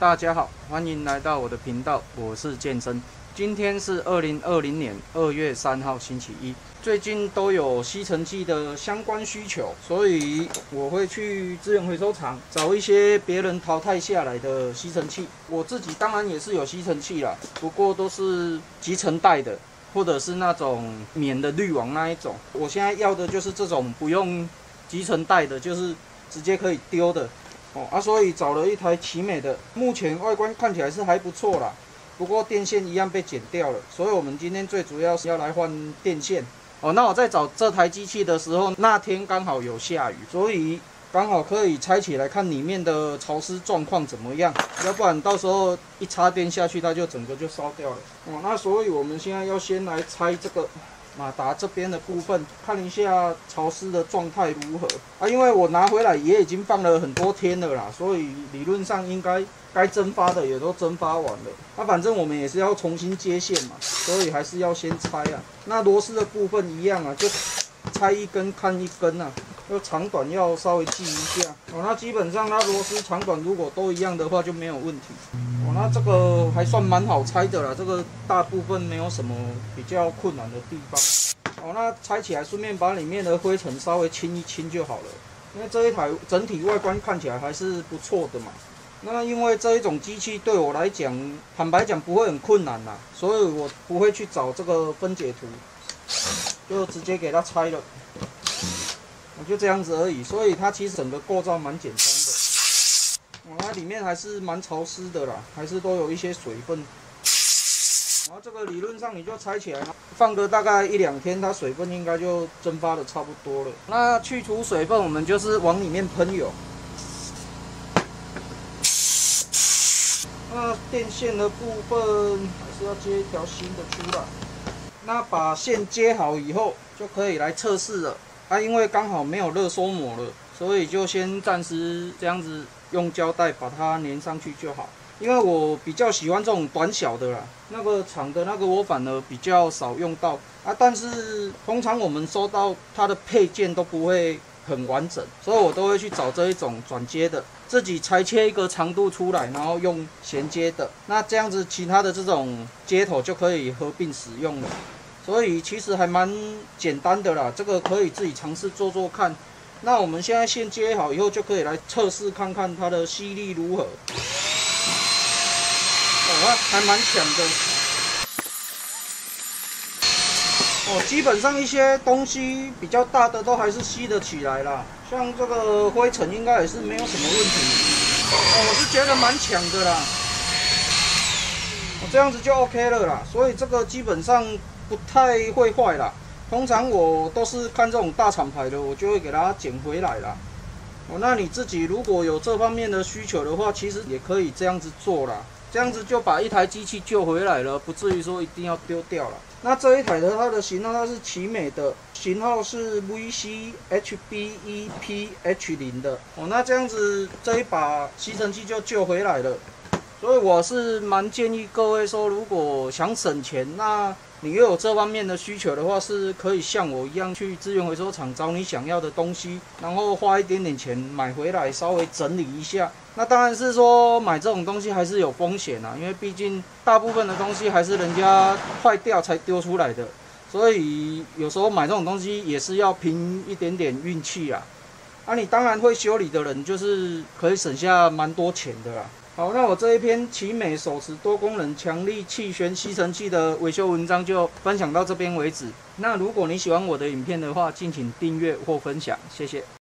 大家好，欢迎来到我的频道，我是健身。今天是2020年2月3号星期一。最近都有吸尘器的相关需求，所以我会去资源回收厂找一些别人淘汰下来的吸尘器。我自己当然也是有吸尘器啦，不过都是集成袋的，或者是那种免的滤网那一种。我现在要的就是这种不用集成袋的，就是直接可以丢的。所以找了一台奇美的，目前外观看起来是还不错啦，不过电线一样被剪掉了，所以我们今天最主要是要来换电线。那我在找这台机器的时候，那天刚好有下雨，所以刚好可以拆起来看里面的潮湿状况怎么样，要不然到时候一插电下去，它就整个就烧掉了。那所以我们现在要先来拆这个马达这边的部分，看一下潮湿的状态如何啊？因为我拿回来也已经放了很多天了啦，所以理论上应该蒸发的也都蒸发完了。反正我们也是要重新接线嘛，所以还是要先拆啊。那螺丝的部分一样啊，就拆一根看一根啊，就长短要稍微记一下。那基本上它螺丝长短如果都一样的话就没有问题。那这个还算蛮好拆的啦，这个大部分没有什么比较困难的地方。那拆起来顺便把里面的灰尘稍微清一清就好了。因为这一台整体外观看起来还是不错的嘛。那因为这一种机器对我来讲，坦白讲不会很困难啦，所以我不会去找这个分解图，就直接给它拆了。就这样子而已，所以它其实整个构造蛮简单的。它里面还是蛮潮湿的啦，还是都有一些水分。然后这个理论上你就拆起来，放个大概1-2天，它水分应该就蒸发的差不多了。那去除水分，我们就是往里面喷油。那电线的部分还是要接一条新的出来。那把线接好以后，就可以来测试了。因为刚好没有热缩膜了，所以就先暂时这样子用胶带把它粘上去就好。因为我比较喜欢这种短小的啦，那个长的那个我反而比较少用到但是通常我们收到它的配件都不会很完整，所以我都会去找这一种转接的，自己裁切一个长度出来，然后用衔接的。那这样子其他的这种接头就可以合并使用了。所以其实还蛮简单的啦，这个可以自己尝试做做看。那我们现在线接好以后，就可以来测试看看它的吸力如何。还蛮强的。基本上一些东西比较大的都还是吸得起来啦，像这个灰尘应该也是没有什么问题。我是觉得蛮强的啦。这样子就 OK 了啦，所以这个基本上不太会坏啦。通常我都是看这种大厂牌的，我就会给它捡回来啦。那你自己如果有这方面的需求的话，其实也可以这样子做啦。这样子就把一台机器救回来了，不至于说一定要丢掉了。那这一台的它的型号它是奇美的，型号是 VCHB1PH0 的。那这样子这一把吸尘器就救回来了。所以我是蛮建议各位说，如果想省钱，那你又有这方面的需求的话，是可以像我一样去资源回收厂找你想要的东西，然后花一点点钱买回来，稍微整理一下。那当然是说买这种东西还是有风险因为毕竟大部分的东西还是人家坏掉才丢出来的，所以有时候买这种东西也是要凭一点点运气啊。你当然会修理的人，就是可以省下蛮多钱的啦。好，那我这一篇奇美手持多功能强力气旋吸尘器的维修文章就分享到这边为止。那如果你喜欢我的影片的话，敬请订阅或分享，谢谢。